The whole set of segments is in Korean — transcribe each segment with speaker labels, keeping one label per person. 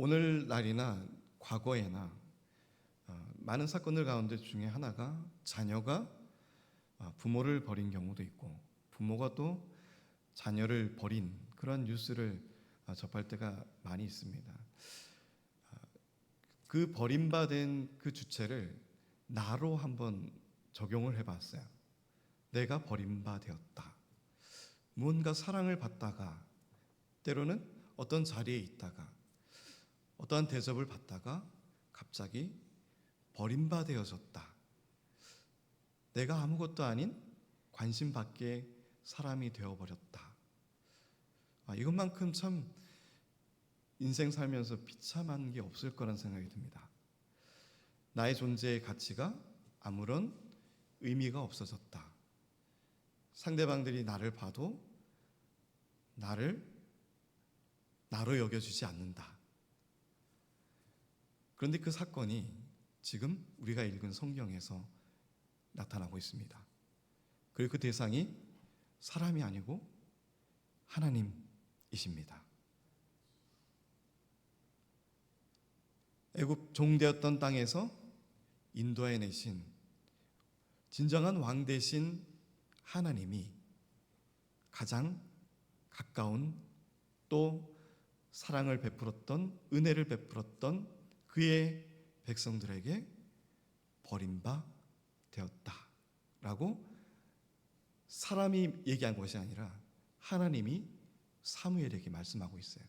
Speaker 1: 오늘날이나 과거에나 많은 사건들 가운데 중에 하나가 자녀가 부모를 버린 경우도 있고 부모가 또 자녀를 버린 그런 뉴스를 접할 때가 많이 있습니다. 그 버림받은 그 주체를 나로 한번 적용을 해봤어요. 내가 버림받았다. 무언가 사랑을 받다가 때로는 어떤 자리에 있다가 어떠한 대접을 받다가 갑자기 버림받아졌다. 내가 아무것도 아닌 관심 밖의 사람이 되어버렸다. 이것만큼 참 인생 살면서 비참한 게 없을 거란 생각이 듭니다. 나의 존재의 가치가 아무런 의미가 없어졌다. 상대방들이 나를 봐도 나로 여겨주지 않는다. 그런데 그 사건이 지금 우리가 읽은 성경에서 나타나고 있습니다. 그리고 그 대상이 사람이 아니고 하나님이십니다. 애굽 종되었던 땅에서 인도해 내신 진정한 왕 되신 하나님이 가장 가까운 또 사랑을 베풀었던 은혜를 베풀었던 그의 백성들에게 버림바 되었다라고 사람이 얘기한 것이 아니라 하나님이 사무엘에게 말씀하고 있어요.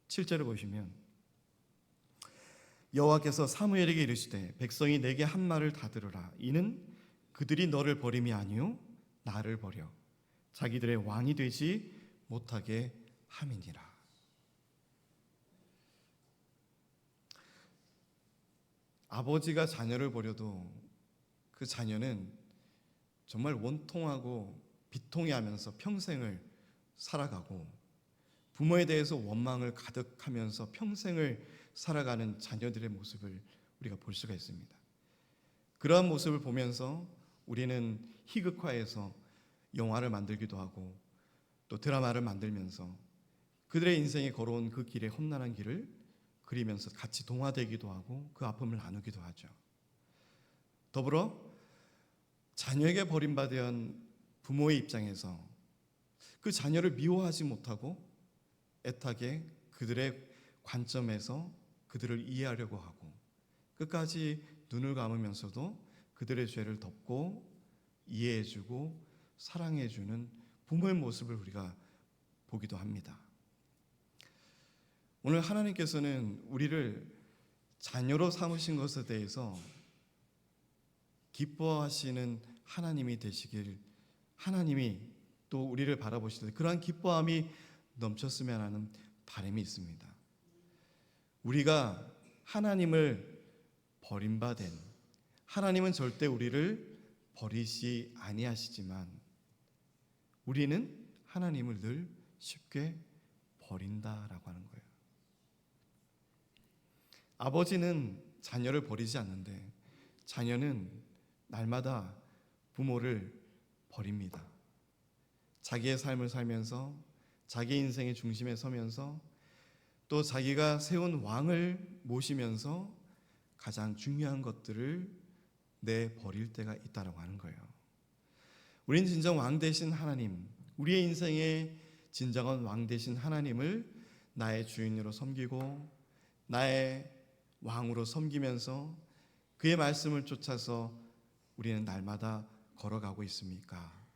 Speaker 1: 7절을 보시면 여호와께서 사무엘에게 이르시되 백성이 내게 한 말을 다 들으라. 이는 그들이 너를 버림이 아니요 나를 버려 자기들의 왕이 되지 못하게 함이니라. 아버지가 자녀를 버려도 그 자녀는 정말 원통하고 비통해하면서 평생을 살아가고 부모에 대해서 원망을 가득하면서 평생을 살아가는 자녀들의 모습을 우리가 볼 수가 있습니다. 그러한 모습을 보면서 우리는 희극화해서 영화를 만들기도 하고 또 드라마를 만들면서 그들의 인생에 걸어온 그 길의 험난한 길을 그리면서 같이 동화되기도 하고 그 아픔을 나누기도 하죠. 더불어 자녀에게 버림받은 부모의 입장에서 그 자녀를 미워하지 못하고 애타게 그들의 관점에서 그들을 이해하려고 하고 끝까지 눈을 감으면서도 그들의 죄를 덮고 이해해주고 사랑해주는 부모의 모습을 우리가 보기도 합니다. 오늘 하나님께서는 우리를 자녀로 삼으신 것에 대해서 기뻐하시는 하나님이 되시길, 하나님이 또 우리를 바라보실 때 그러한 기뻐함이 넘쳤으면 하는 바람이 있습니다. 우리가 하나님을 버림받은, 하나님은 절대 우리를 버리시 아니하시지만 우리는 하나님을 늘 쉽게 버린다라고 하는 거예요. 아버지는 자녀를 버리지 않는데 자녀는 날마다 부모를 버립니다. 자기의 삶을 살면서 자기 인생의 중심에 서면서 또 자기가 세운 왕을 모시면서 가장 중요한 것들을 내버릴 때가 있다고 하는 거예요. 우린 진정 왕 되신 하나님, 우리의 인생의 진정한 왕 되신 하나님을 나의 주인으로 섬기고 나의 왕으로 섬기면서 그의 말씀을 쫓아서 우리는 날마다 걸어가고 있습니까?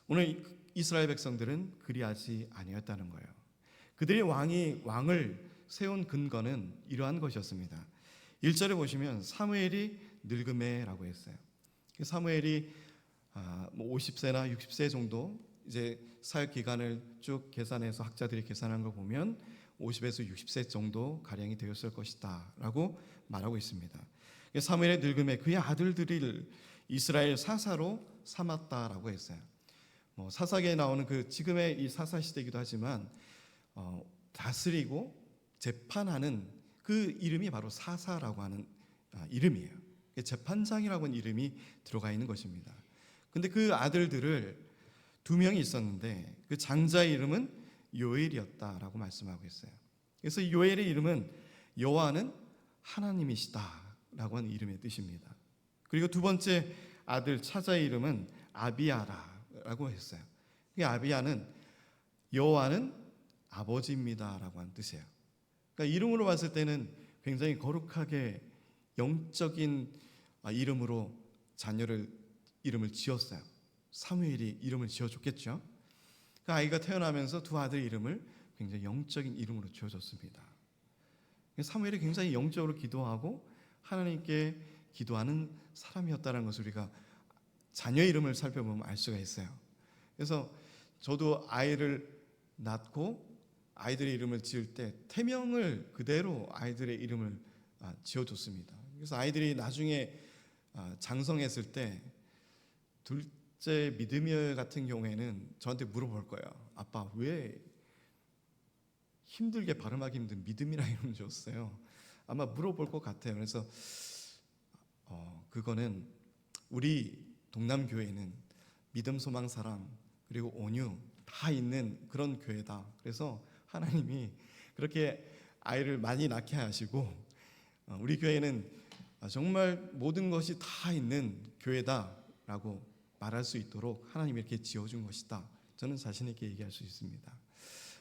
Speaker 1: 오늘 이스라엘 백성들은 그리하지 아니었다는 거예요. 그들이 왕을 세운 근거는 이러한 것이었습니다. 1절에 보시면 사무엘이 늙음에라고 했어요. 사무엘이 50세나 60세 정도 이제 사역 기간을 쭉 계산해서 학자들이 계산한 걸 보면 50에서 60세 정도 가량이 되었을 것이다 라고 말하고 있습니다. 사무엘의 늙음에 그의 아들들을 이스라엘 사사로 삼았다라고 했어요. 사사기에 나오는 그 지금의 이 사사 시대이기도 하지만 다스리고 재판하는 그 이름이 바로 사사라고 하는 이름이에요. 재판장이라고 하는 이름이 들어가 있는 것입니다. 근데 그 아들들을 2명이 있었는데 그 장자의 이름은 요엘이었다라고 말씀하고 있어요. 그래서 이 요엘의 이름은 여호와는 하나님이시다라고 하는 이름의 뜻입니다. 그리고 두 번째 아들 차자의 이름은 아비야라고 했어요. 이 아비야는 여호와는 아버지입니다라고 하는 뜻이에요. 그러니까 이름으로 봤을 때는 굉장히 거룩하게 영적인 이름으로 자녀를 이름을 지었어요. 사무엘이 이름을 지어줬겠죠. 그 아이가 태어나면서 두 아들 이름을 굉장히 영적인 이름으로 지어줬습니다. 사무엘이 굉장히 영적으로 기도하고 하나님께 기도하는 사람이었다는 것을 우리가 자녀 이름을 살펴보면 알 수가 있어요. 그래서 저도 아이를 낳고 아이들의 이름을 지을 때 태명을 그대로 아이들의 이름을 지어줬습니다. 그래서 아이들이 나중에 장성했을 때 둘째 믿음이 같은 경우에는 저한테 물어볼 거예요. 아빠 왜 힘들게 발음하기 힘든 믿음이라 이름 줬어요? 아마 물어볼 것 같아요. 그래서 그거는 우리 동남교회는 믿음, 소망, 사랑 그리고 온유 다 있는 그런 교회다. 그래서 하나님이 그렇게 아이를 많이 낳게 하시고 우리 교회는 정말 모든 것이 다 있는 교회다라고 말할 수 있도록 하나님이 이렇게 지어준 것이다. 저는 자신 있게 얘기할 수 있습니다.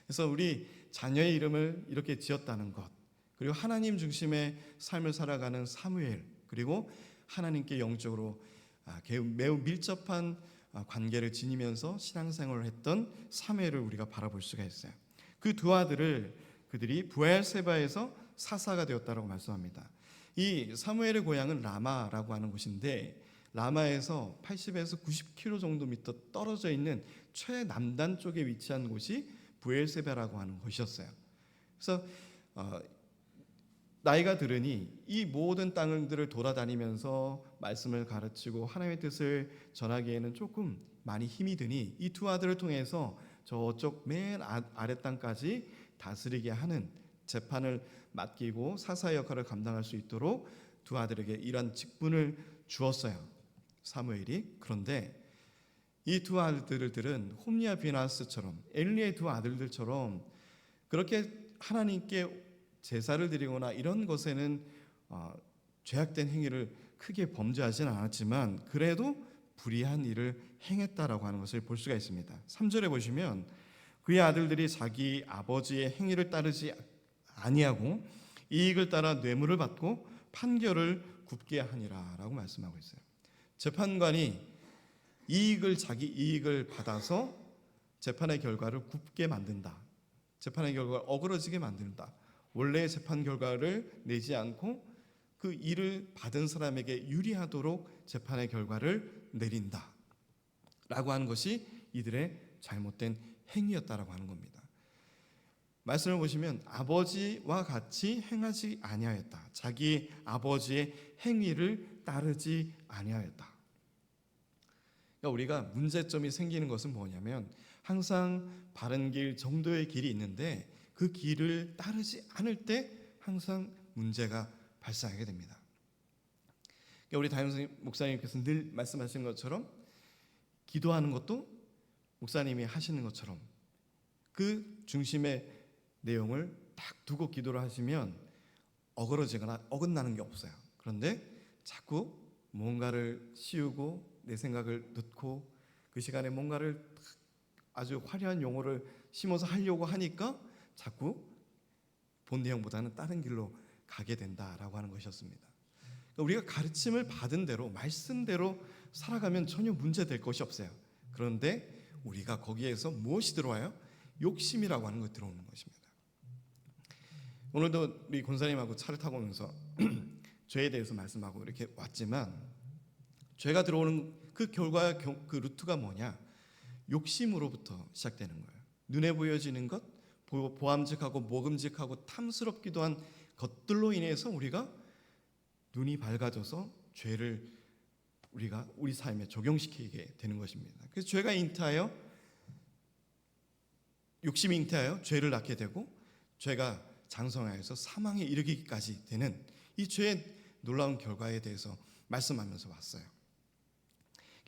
Speaker 1: 그래서 우리 자녀의 이름을 이렇게 지었다는 것, 그리고 하나님 중심의 삶을 살아가는 사무엘, 그리고 하나님께 영적으로 매우 밀접한 관계를 지니면서 신앙생활을 했던 사무엘을 우리가 바라볼 수가 있어요. 그 두 아들을 그들이 브엘세바에서 사사가 되었다라고 말씀합니다. 이 사무엘의 고향은 라마라고 하는 곳인데 라마에서 80에서 90km 정도 미터 떨어져 있는 최남단 쪽에 위치한 곳이 브엘세바라고 하는 곳이었어요. 그래서 나이가 들으니 이 모든 땅들을 돌아다니면서 말씀을 가르치고 하나님의 뜻을 전하기에는 조금 많이 힘이 드니 이 두 아들을 통해서 저쪽 맨 아래 땅까지 다스리게 하는 재판을 맡기고 사사의 역할을 감당할 수 있도록 두 아들에게 이러한 직분을 주었어요, 사무엘이. 그런데 이 두 아들들은 홈리와 비나스처럼 엘리의 두 아들들처럼 그렇게 하나님께 제사를 드리거나 이런 것에는 죄악된 행위를 크게 범죄하지는 않았지만 그래도 불의한 일을 행했다라고 하는 것을 볼 수가 있습니다. 3절에 보시면 그의 아들들이 자기 아버지의 행위를 따르지 아니하고 이익을 따라 뇌물을 받고 판결을 굽게 하니라라고 말씀하고 있어요. 재판관이 자기 이익을 받아서 재판의 결과를 굽게 만든다. 재판의 결과를 어그러지게 만든다. 원래의 재판 결과를 내지 않고 그 일을 받은 사람에게 유리하도록 재판의 결과를 내린다 라고 하는 것이 이들의 잘못된 행위였다라고 하는 겁니다. 말씀을 보시면 아버지와 같이 행하지 아니하였다. 자기 아버지의 행위를 따르지 아니하였다. 그러니까 우리가 문제점이 생기는 것은 뭐냐면 항상 바른 길 정도의 길이 있는데 그 길을 따르지 않을 때 항상 문제가 발생하게 됩니다. 그러니까 우리 담임 목사님께서 늘 말씀하시는 것처럼 기도하는 것도 목사님이 하시는 것처럼 그 중심의 내용을 딱 두고 기도를 하시면 어그러지거나 어긋나는 게 없어요. 그런데 자꾸 뭔가를 씌우고 내 생각을 넣고 그 시간에 뭔가를 아주 화려한 용어를 심어서 하려고 하니까 자꾸 본 내용보다는 다른 길로 가게 된다라고 하는 것이었습니다. 그러니까 우리가 가르침을 받은 대로 말씀대로 살아가면 전혀 문제될 것이 없어요. 그런데 우리가 거기에서 무엇이 들어와요? 욕심이라고 하는 것이 들어오는 것입니다. 오늘도 우리 권사님하고 차를 타고 오면서 죄에 대해서 말씀하고 이렇게 왔지만 죄가 들어오는 그 결과의 그 루트가 뭐냐? 욕심으로부터 시작되는 거예요. 눈에 보여지는 것, 보암직하고 먹음직하고 탐스럽기도 한 것들로 인해서 우리가 눈이 밝아져서 죄를 우리가 우리 삶에 적용시키게 되는 것입니다. 그래서 죄가 잉태하여 욕심이 잉태하여 죄를 낳게 되고 죄가 장성하여서 사망에 이르기까지 되는 이 죄의 놀라운 결과에 대해서 말씀하면서 왔어요.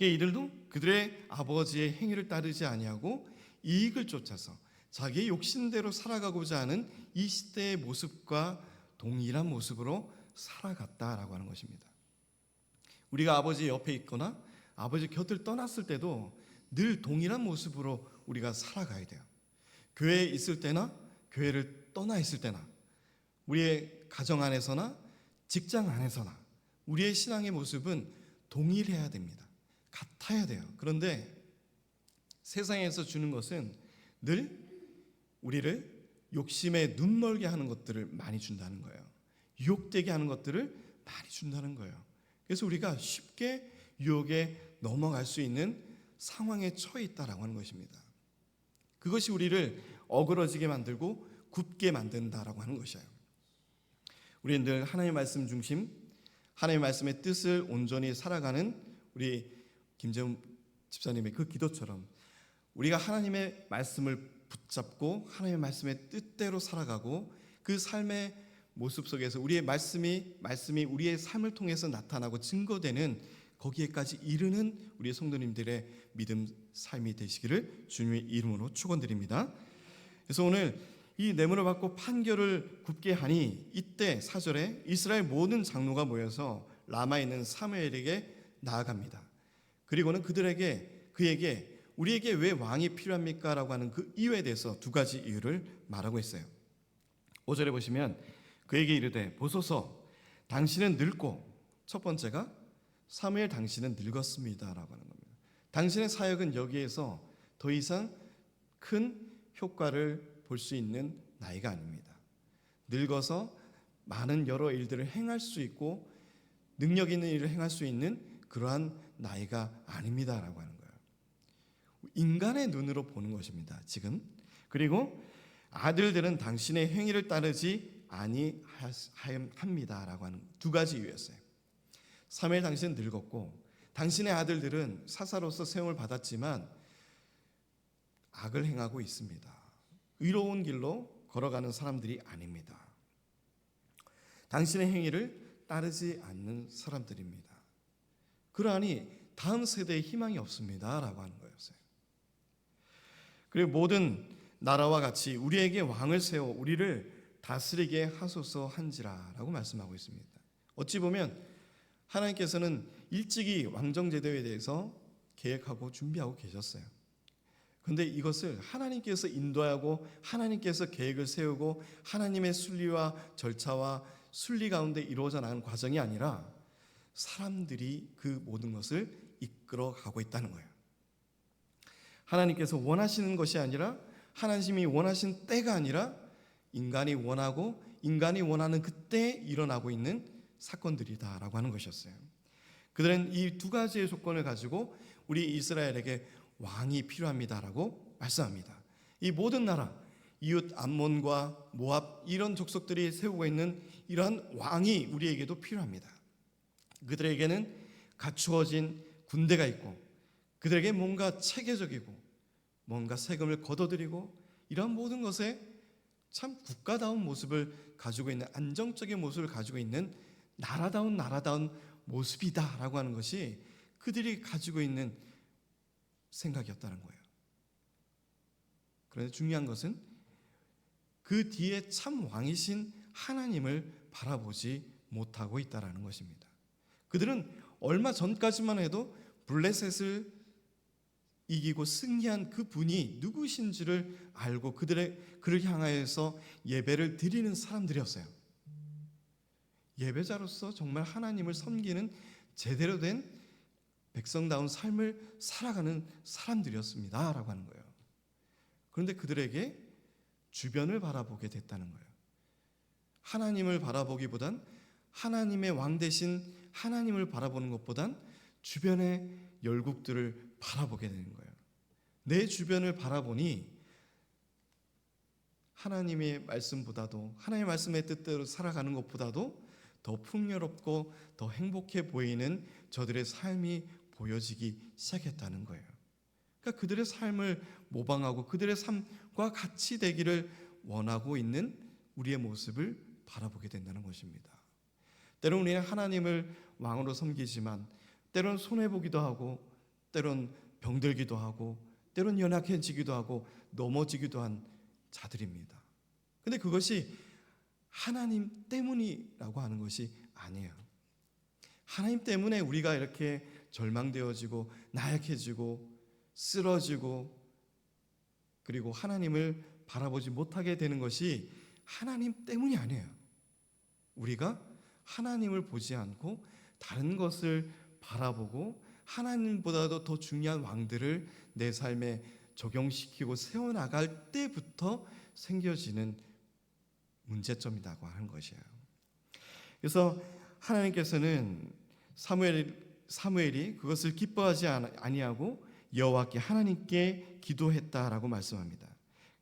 Speaker 1: 이들도 그들의 아버지의 행위를 따르지 아니하고 이익을 쫓아서 자기의 욕심대로 살아가고자 하는 이 시대의 모습과 동일한 모습으로 살아갔다라고 하는 것입니다. 우리가 아버지 옆에 있거나 아버지 곁을 떠났을 때도 늘 동일한 모습으로 우리가 살아가야 돼요. 교회에 있을 때나 교회를 떠나 있을 때나 우리의 가정 안에서나 직장 안에서나 우리의 신앙의 모습은 동일해야 됩니다. 같아야 돼요. 그런데 세상에서 주는 것은 늘 우리를 욕심에 눈멀게 하는 것들을 많이 준다는 거예요. 유혹되게 하는 것들을 많이 준다는 거예요. 그래서 우리가 쉽게 유혹에 넘어갈 수 있는 상황에 처해 있다라고 하는 것입니다. 그것이 우리를 어그러지게 만들고 굽게 만든다라고 하는 것이에요. 우리는 늘 하나님의 말씀 중심, 하나님의 말씀의 뜻을 온전히 살아가는 우리 김재훈 집사님의 그 기도처럼 우리가 하나님의 말씀을 붙잡고 하나님의 말씀의 뜻대로 살아가고 그 삶의 모습 속에서 우리의 말씀이 우리의 삶을 통해서 나타나고 증거되는 거기에까지 이르는 우리 성도님들의 믿음 삶이 되시기를 주님의 이름으로 축원드립니다. 그래서 오늘 이 뇌물을 받고 판결을 굽게 하니 이때 4절에 이스라엘 모든 장로가 모여서 라마에 있는 사무엘에게 나아갑니다. 그리고는 그에게 우리에게 왜 왕이 필요합니까? 라고 하는 그 이유에 대해서 두 가지 이유를 말하고 있어요. 5절에 보시면 그에게 이르되 보소서 당신은 늙고, 첫 번째가 사무엘 당신은 늙었습니다 라고 하는 겁니다. 당신의 사역은 여기에서 더 이상 큰 효과를 볼 수 있는 나이가 아닙니다. 늙어서 많은 여러 일들을 행할 수 있고 능력 있는 일을 행할 수 있는 그러한 나이가 아닙니다 라고 하는 거예요. 인간의 눈으로 보는 것입니다 지금. 그리고 아들들은 당신의 행위를 따르지 아니합니다 라고 하는 두 가지 이유였어요. 사무엘 당신은 늙었고 당신의 아들들은 사사로서 세움을 받았지만 악을 행하고 있습니다. 의로운 길로 걸어가는 사람들이 아닙니다. 당신의 행위를 따르지 않는 사람들입니다. 그러하니 다음 세대에 희망이 없습니다 라고 하는 거였어요. 그리고 모든 나라와 같이 우리에게 왕을 세워 우리를 다스리게 하소서 한지라 라고 말씀하고 있습니다. 어찌 보면 하나님께서는 일찍이 왕정제도에 대해서 계획하고 준비하고 계셨어요. 그런데 이것을 하나님께서 인도하고 하나님께서 계획을 세우고 하나님의 순리와 절차와 순리 가운데 이루어져 나가는 과정이 아니라 사람들이 그 모든 것을 이끌어 가고 있다는 거예요. 하나님께서 원하시는 것이 아니라 하나님이 원하신 때가 아니라 인간이 원하고 인간이 원하는 그때 일어나고 있는 사건들이다라고 하는 것이었어요. 그들은 이 두 가지의 조건을 가지고 우리 이스라엘에게 왕이 필요합니다라고 말씀합니다. 이 모든 나라, 이웃 암몬과 모압 이런 족속들이 세우고 있는 이러한 왕이 우리에게도 필요합니다. 그들에게는 갖추어진 군대가 있고 그들에게 뭔가 체계적이고 뭔가 세금을 걷어들이고 이런 모든 것에 참 국가다운 모습을 가지고 있는 안정적인 모습을 가지고 있는 나라다운 모습이다라고 하는 것이 그들이 가지고 있는 생각이었다는 거예요. 그런데 중요한 것은 그 뒤에 참 왕이신 하나님을 바라보지 못하고 있다라는 것입니다. 그들은 얼마 전까지만 해도 블레셋을 이기고 승리한 그 분이 누구신지를 알고 그를 향하여서 예배를 드리는 사람들이었어요. 예배자로서 정말 하나님을 섬기는 제대로 된 백성다운 삶을 살아가는 사람들이었습니다 라고 하는 거예요. 그런데 그들에게 주변을 바라보게 됐다는 거예요. 하나님을 바라보기보단 하나님의 왕 대신 하나님을 바라보는 것보단 주변의 열국들을 바라보게 되는 거예요. 내 주변을 바라보니 하나님의 말씀보다도 하나님의 말씀의 뜻대로 살아가는 것보다도 더 풍요롭고 더 행복해 보이는 저들의 삶이 보여지기 시작했다는 거예요. 그러니까 그들의 삶을 모방하고 그들의 삶과 같이 되기를 원하고 있는 우리의 모습을 바라보게 된다는 것입니다. 때론 우리는 하나님을 왕으로 섬기지만 때론 손해보기도 하고 때론 병들기도 하고 때론 연약해지기도 하고 넘어지기도 한 자들입니다. 근데 그것이 하나님 때문이라고 하는 것이 아니에요. 하나님 때문에 우리가 이렇게 절망되어지고 나약해지고 쓰러지고 그리고 하나님을 바라보지 못하게 되는 것이 하나님 때문이 아니에요. 우리가 하나님을 보지 않고 다른 것을 바라보고 하나님보다도 더 중요한 왕들을 내 삶에 적용시키고 세워나갈 때부터 생겨지는 문제점이라고 하는 것이에요. 그래서 하나님께서는 사무엘이 그것을 기뻐하지 아니하고 여호와께 하나님께 기도했다라고 말씀합니다.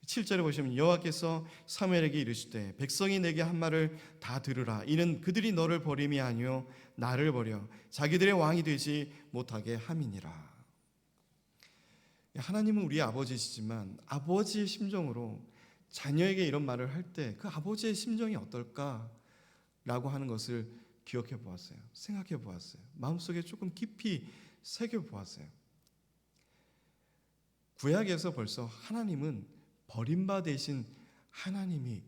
Speaker 1: 7절에 보시면 여호와께서 사무엘에게 이르시되 백성이 내게 한 말을 다 들으라. 이는 그들이 너를 버림이 아니요 나를 버려 자기들의 왕이 되지 못하게 함이니라. 하나님은 우리의 아버지시지만 아버지의 심정으로 자녀에게 이런 말을 할 때 그 아버지의 심정이 어떨까라고 하는 것을 기억해 보았어요. 생각해 보았어요. 마음속에 조금 깊이 새겨 보았어요. 구약에서 벌써 하나님은 버림받으신 하나님이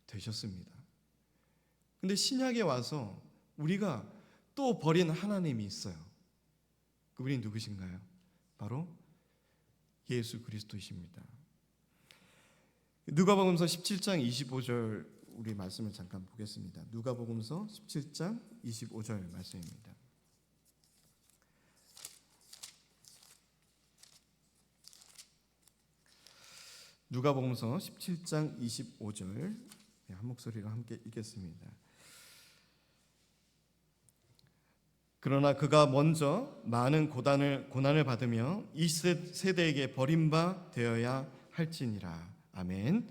Speaker 1: 되셨습니다. 근데 신약에 와서 우리가 또 버린 하나님이 있어요. 그분이 누구신가요? 바로 예수 그리스도이십니다. 누가복음서 17장 25절 우리 말씀을 잠깐 보겠습니다. 누가복음서 17장 25절 말씀입니다. 누가복음서 17장 25절 한 목소리로 함께 읽겠습니다. 그러나 그가 먼저 많은 고난을 받으며 이 세대에게 버림바 되어야 할지니라. 아멘.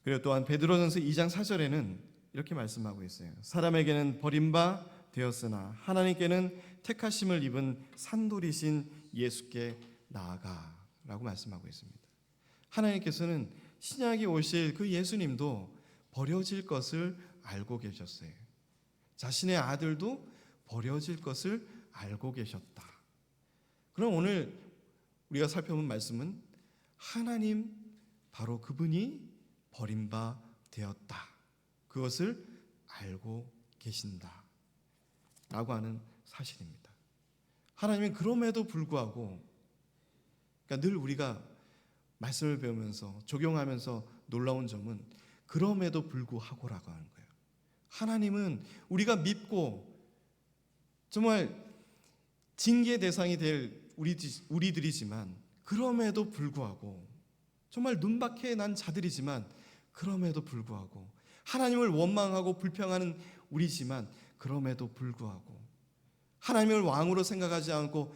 Speaker 1: 그리고 또한 베드로전서 2장 4절에는 이렇게 말씀하고 있어요. 사람에게는 버림바 되었으나 하나님께는 택하심을 입은 산돌이신 예수께 나아가라고 말씀하고 있습니다. 하나님께서는 신약에 오실 그 예수님도 버려질 것을 알고 계셨어요. 자신의 아들도 버려질 것을 알고 계셨다. 그럼 오늘 우리가 살펴본 말씀은 하나님 바로 그분이 버림바 되었다. 그것을 알고 계신다. 라고 하는 사실입니다. 하나님은 그럼에도 불구하고 그러니까 늘 우리가 말씀을 배우면서 적용하면서 놀라운 점은 그럼에도 불구하고라고 하는 거예요. 하나님은 우리가 믿고 정말 징계 대상이 될 우리들이지만 그럼에도 불구하고 정말 눈밖에 난 자들이지만 그럼에도 불구하고 하나님을 원망하고 불평하는 우리지만 그럼에도 불구하고 하나님을 왕으로 생각하지 않고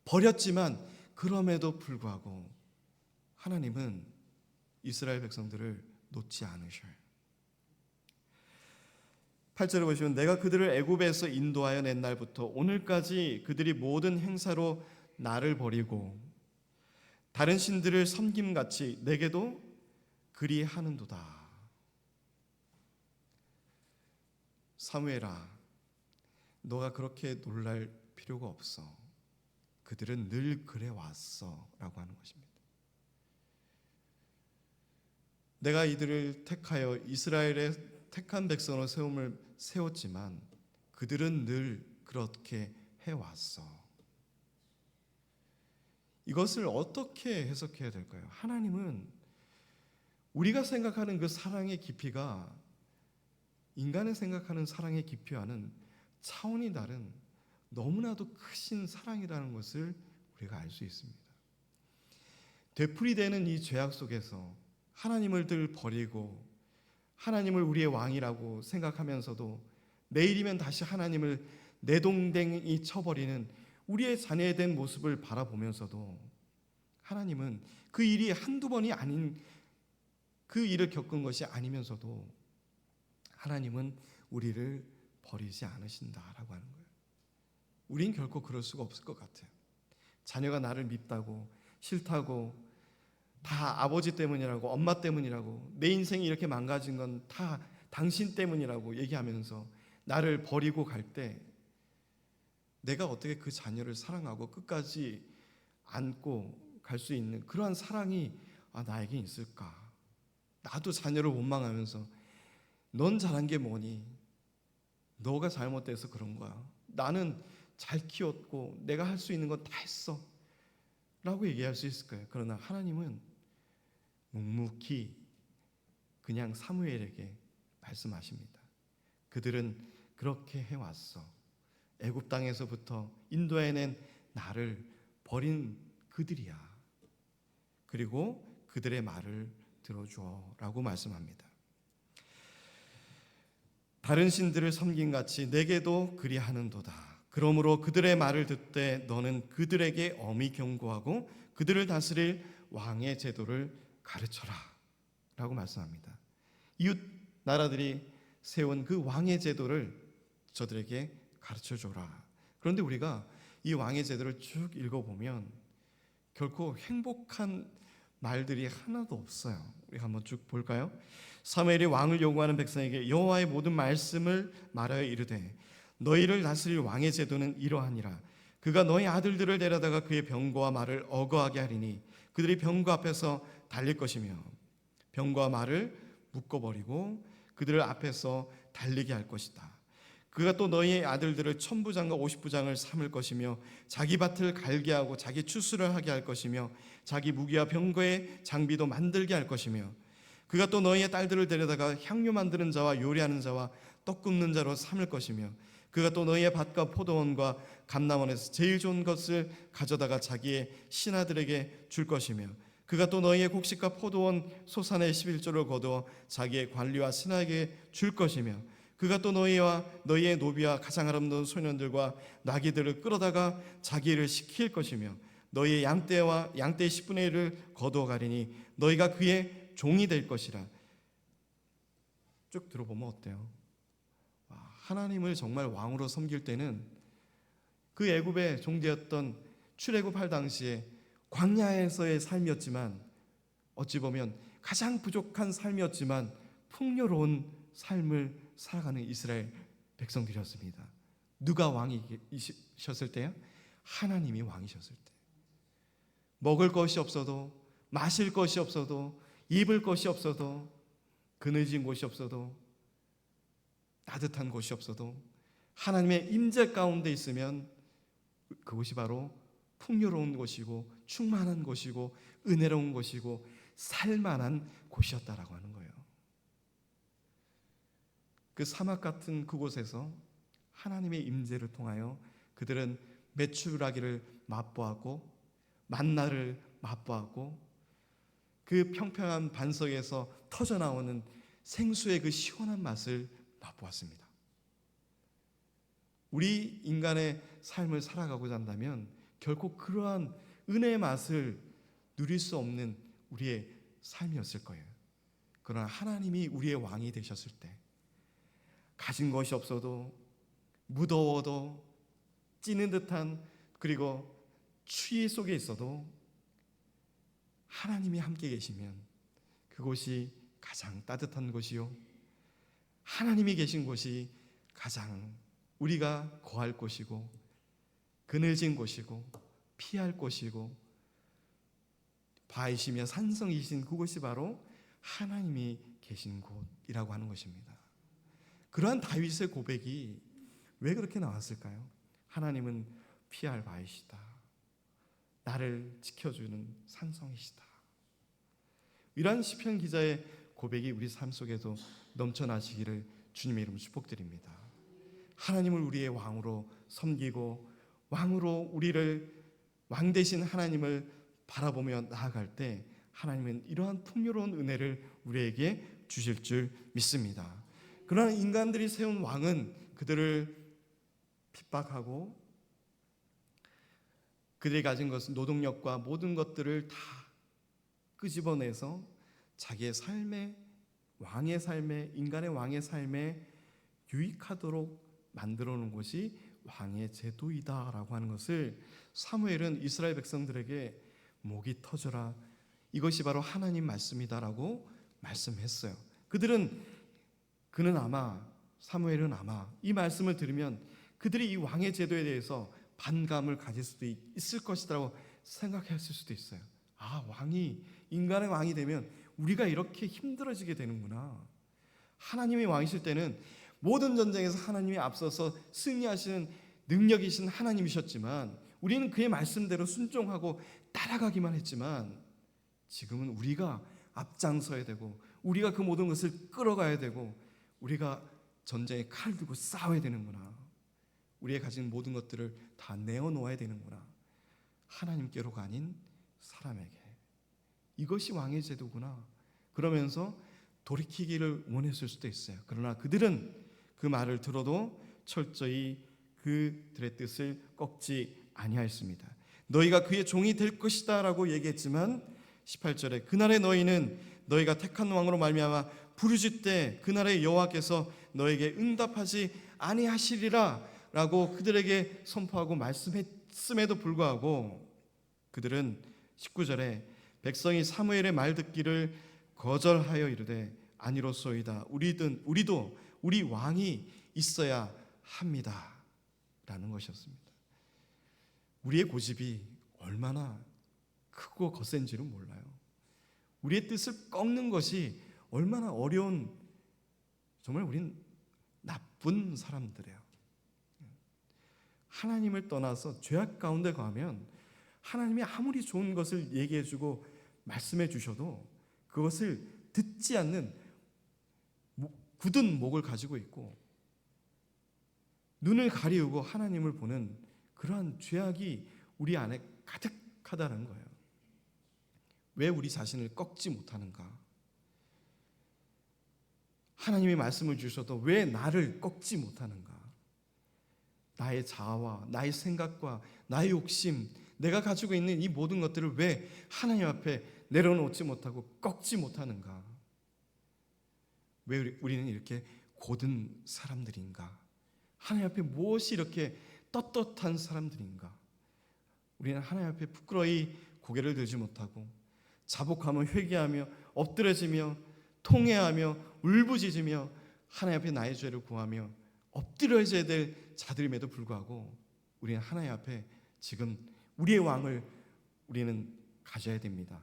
Speaker 1: 버렸지만 그럼에도 불구하고 하나님은 이스라엘 백성들을 놓지 않으셔요. 8절을 보시면 내가 그들을 애굽에서 인도하여 낸 날부터 오늘까지 그들이 모든 행사로 나를 버리고 다른 신들을 섬김같이 내게도 그리하는도다. 사무엘아, 너가 그렇게 놀랄 필요가 없어. 그들은 늘 그래왔어 라고 하는 것입니다. 내가 이들을 택하여 이스라엘의 택한 백성으로 세웠지만 그들은 늘 그렇게 해왔어. 이것을 어떻게 해석해야 될까요? 하나님은 우리가 생각하는 그 사랑의 깊이가 인간이 생각하는 사랑의 깊이와는 차원이 다른 너무나도 크신 사랑이라는 것을 우리가 알 수 있습니다. 되풀이되는 이 죄악 속에서 하나님을 늘 버리고 하나님을 우리의 왕이라고 생각하면서도 내일이면 다시 하나님을 내동댕이 쳐버리는 우리의 잔해된 모습을 바라보면서도 하나님은 그 일이 한두 번이 아닌 그 일을 겪은 것이 아니면서도 하나님은 우리를 버리지 않으신다라고 하는 거예요. 우린 결코 그럴 수가 없을 것 같아요. 자녀가 나를 밉다고 싫다고 다 아버지 때문이라고 엄마 때문이라고 내 인생이 이렇게 망가진 건 다 당신 때문이라고 얘기하면서 나를 버리고 갈 때 내가 어떻게 그 자녀를 사랑하고 끝까지 안고 갈 수 있는 그러한 사랑이 나에게 있을까? 나도 자녀를 원망하면서 넌 잘한 게 뭐니? 너가 잘못돼서 그런 거야. 나는 잘 키웠고 내가 할 수 있는 건 다 했어 라고 얘기할 수 있을 거예요. 그러나 하나님은 묵묵히 그냥 사무엘에게 말씀하십니다. 그들은 그렇게 해왔어. 애굽 땅에서부터 인도해낸 나를 버린 그들이야. 그리고 그들의 말을 들어주어라고 말씀합니다. 다른 신들을 섬김같이 내게도 그리하는도다. 그러므로 그들의 말을 듣되 너는 그들에게 엄히 경고하고 그들을 다스릴 왕의 제도를 가르쳐라 라고 말씀합니다. 이웃 나라들이 세운 그 왕의 제도를 저들에게 가르쳐줘라. 그런데 우리가 이 왕의 제도를 쭉 읽어보면 결코 행복한 말들이 하나도 없어요. 우리 한번 쭉 볼까요? 사무엘이 왕을 요구하는 백성에게 여호와의 모든 말씀을 말하여 이르되 너희를 다스릴 왕의 제도는 이러하니라. 그가 너희 아들들을 데려다가 그의 병거와 말을 어거하게 하리니 그들이 병거 앞에서 달릴 것이며 병거와 말을 묶어버리고 그들을 앞에서 달리게 할 것이다. 그가 또 너희의 아들들을 1000부장과 50부장을 삼을 것이며 자기 밭을 갈게 하고 자기 추수를 하게 할 것이며 자기 무기와 병거의 장비도 만들게 할 것이며 그가 또 너희의 딸들을 데려다가 향유 만드는 자와 요리하는 자와 떡 굽는 자로 삼을 것이며 그가 또 너희의 밭과 포도원과 감람원에서 제일 좋은 것을 가져다가 자기의 신하들에게 줄 것이며 그가 또 너희의 곡식과 포도원 소산의 11조를 거두어 자기의 관리와 신하에게 줄 것이며 그가 또 너희와 너희의 노비와 가장 아름다운 소년들과 나귀들을 끌어다가 자기 일을 시킬 것이며 너희의 양떼와 양떼의 10분의 1을 거두어 가리니 너희가 그의 종이 될 것이라. 쭉 들어보면 어때요? 하나님을 정말 왕으로 섬길 때는 그 애굽의 종되었던 출애굽할 당시에 광야에서의 삶이었지만 어찌 보면 가장 부족한 삶이었지만 풍요로운 삶을 살아가는 이스라엘 백성들이었습니다. 누가 왕이셨을 때요? 하나님이 왕이셨을 때. 먹을 것이 없어도, 마실 것이 없어도, 입을 것이 없어도, 그늘진 곳이 없어도, 따뜻한 곳이 없어도 하나님의 임재 가운데 있으면 그곳이 바로 풍요로운 곳이고 충만한 곳이고 은혜로운 곳이고 살만한 곳이었다라고 하는 거예요. 그 사막 같은 그곳에서 하나님의 임재를 통하여 그들은 메추라기를 맛보았고 만나를 맛보았고 그 평평한 반석에서 터져나오는 생수의 그 시원한 맛을 맛보았습니다. 우리 인간의 삶을 살아가고자 한다면 결코 그러한 은혜의 맛을 누릴 수 없는 우리의 삶이었을 거예요. 그러나 하나님이 우리의 왕이 되셨을 때 가진 것이 없어도 무더워도 찌는 듯한 그리고 추위 속에 있어도 하나님이 함께 계시면 그곳이 가장 따뜻한 곳이요 하나님이 계신 곳이 가장 우리가 거할 곳이고 그늘진 곳이고 피할 곳이고 바위시며 산성이신 그곳이 바로 하나님이 계신 곳이라고 하는 것입니다. 그러한 다윗의 고백이 왜 그렇게 나왔을까요? 하나님은 피할 바위시다. 나를 지켜주는 산성이시다. 이러한 시편 기자의 고백이 우리 삶 속에도 넘쳐나시기를 주님의 이름으로 축복드립니다. 하나님을 우리의 왕으로 섬기고 왕으로 우리를 왕 되신 하나님을 바라보며 나아갈 때 하나님은 이러한 풍요로운 은혜를 우리에게 주실 줄 믿습니다. 그러나 인간들이 세운 왕은 그들을 핍박하고 그들이 가진 것은 노동력과 모든 것들을 다 끄집어내서 자기의 삶에 왕의 삶에 인간의 왕의 삶에 유익하도록 만들어 놓은 것이 왕의 제도이다라고 하는 것을 사무엘은 이스라엘 백성들에게 목이 터져라 이것이 바로 하나님 말씀이다라고 말씀했어요. 사무엘은 아마 이 말씀을 들으면 그들이 이 왕의 제도에 대해서 반감을 가질 수도 있을 것이라고 생각했을 수도 있어요. 왕이 인간의 왕이 되면 우리가 이렇게 힘들어지게 되는구나. 하나님이 왕이실 때는 모든 전쟁에서 하나님이 앞서서 승리하시는 능력이신 하나님이셨지만 우리는 그의 말씀대로 순종하고 따라가기만 했지만 지금은 우리가 앞장서야 되고 우리가 그 모든 것을 끌어가야 되고 우리가 전쟁에 칼 들고 싸워야 되는구나. 우리의 가진 모든 것들을 다 내어놓아야 되는구나. 하나님께로가 아닌 사람에게. 이것이 왕의 제도구나. 그러면서 돌이키기를 원했을 수도 있어요. 그러나 그들은 그 말을 들어도 철저히 그들의 뜻을 꺾지 아니하였습니다. 너희가 그의 종이 될 것이다 라고 얘기했지만 18절에 그날에 너희는 너희가 택한 왕으로 말미암아 부르짖되 그날에 여호와께서 너에게 응답하지 아니하시리라 라고 그들에게 선포하고 말씀했음에도 불구하고 그들은 19절에 백성이 사무엘의 말 듣기를 거절하여 이르되 아니로소이다. 우리도 우리 왕이 있어야 합니다 라는 것이었습니다. 우리의 고집이 얼마나 크고 거센지는 몰라요. 우리의 뜻을 꺾는 것이 얼마나 어려운, 정말 우린 나쁜 사람들이에요. 하나님을 떠나서 죄악 가운데 가면 하나님이 아무리 좋은 것을 얘기해 주고 말씀해 주셔도 그것을 듣지 않는 굳은 목을 가지고 있고 눈을 가리우고 하나님을 보는 그러한 죄악이 우리 안에 가득하다는 거예요. 왜 우리 자신을 꺾지 못하는가? 하나님이 말씀을 주셔도 왜 나를 꺾지 못하는가? 나의 자아와 나의 생각과 나의 욕심, 내가 가지고 있는 이 모든 것들을 왜 하나님 앞에 내려놓지 못하고 꺾지 못하는가? 왜 우리는 이렇게 고든 사람들인가? 하나님 앞에 무엇이 이렇게 떳떳한 사람들인가? 우리는 하나님 앞에 부끄러이 고개를 들지 못하고 자복하며 회개하며 엎드려지며 통회하며 울부짖으며 하나님 앞에 나의 죄를 구하며 엎드려져야 될 자들임에도 불구하고 우리는 하나님 앞에 지금 우리의 왕을 우리는 가져야 됩니다.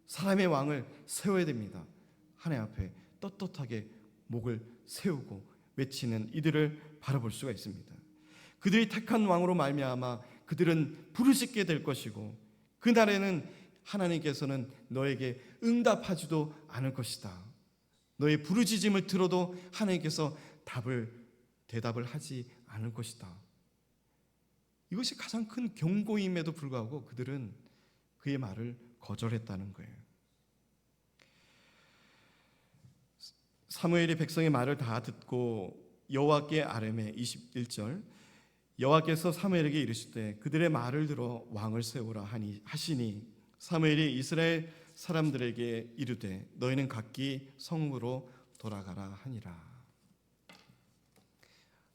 Speaker 1: 사람의 왕을 세워야 됩니다. 하나님 앞에 떳떳하게 목을 세우고 외치는 이들을 바라볼 수가 있습니다. 그들이 택한 왕으로 말미암아 그들은 부르짖게 될 것이고 그날에는 하나님께서는 너에게 응답하지도 않을 것이다. 너의 부르짖음을 들어도 하나님께서 대답을 하지 않을 것이다. 이것이 가장 큰 경고임에도 불구하고 그들은 그의 말을 거절했다는 거예요. 사무엘이 백성의 말을 다 듣고 여호와께 아뢰매 21절 여호와께서 사무엘에게 이르시되 그들의 말을 들어 왕을 세우라 하시니 사무엘이 이스라엘 사람들에게 이르되 너희는 각기 성읍으로 돌아가라 하니라.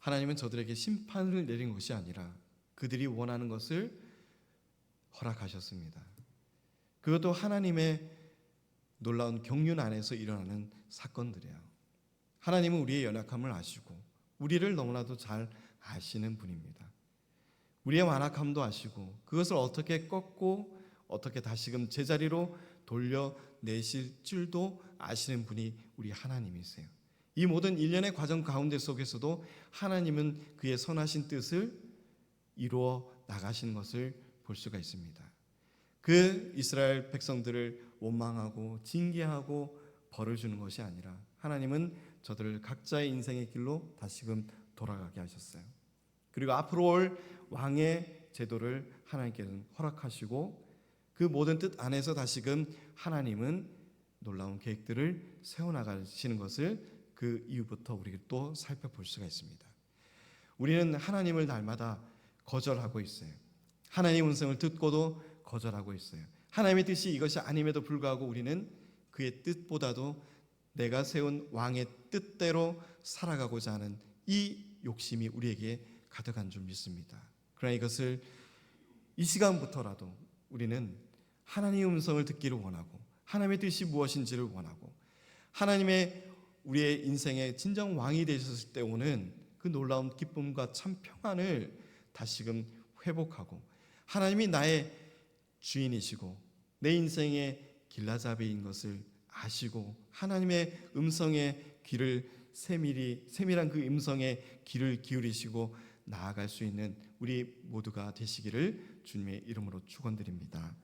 Speaker 1: 하나님은 저들에게 심판을 내린 것이 아니라 그들이 원하는 것을 허락하셨습니다. 그것도 하나님의 놀라운 경륜 안에서 일어나는 사건들이에요. 하나님은 우리의 연약함을 아시고 우리를 너무나도 잘 아시는 분입니다. 우리의 완악함도 아시고 그것을 어떻게 꺾고 어떻게 다시금 제자리로 돌려내실 줄도 아시는 분이 우리 하나님이세요. 이 모든 일련의 과정 가운데 속에서도 하나님은 그의 선하신 뜻을 이루어 나가시는 것을 볼 수가 있습니다. 그 이스라엘 백성들을 원망하고 징계하고 벌을 주는 것이 아니라 하나님은 저들을 각자의 인생의 길로 다시금 돌아가게 하셨어요. 그리고 앞으로 올 왕의 제도를 하나님께서는 허락하시고 그 모든 뜻 안에서 다시금 하나님은 놀라운 계획들을 세워나가시는 것을 그 이후부터 우리가 또 살펴볼 수가 있습니다. 우리는 하나님을 날마다 거절하고 있어요. 하나님의 음성을 듣고도 거절하고 있어요. 하나님의 뜻이 이것이 아님에도 불구하고 우리는 그의 뜻보다도 내가 세운 왕의 뜻대로 살아가고자 하는 이 욕심이 우리에게 가득한 줄 믿습니다. 그러나 이것을 이 시간부터라도 우리는 하나님의 음성을 듣기를 원하고 하나님의 뜻이 무엇인지를 원하고 하나님의 우리의 인생의 진정 왕이 되셨을 때 오는 그 놀라운 기쁨과 참 평안을 다시금 회복하고 하나님이 나의 주인이시고 내 인생의 길라잡이인 것을 아시고 하나님의 음성에 귀를 세밀한 그 음성에 귀를 기울이시고 나아갈 수 있는 우리 모두가 되시기를 주님의 이름으로 축원드립니다.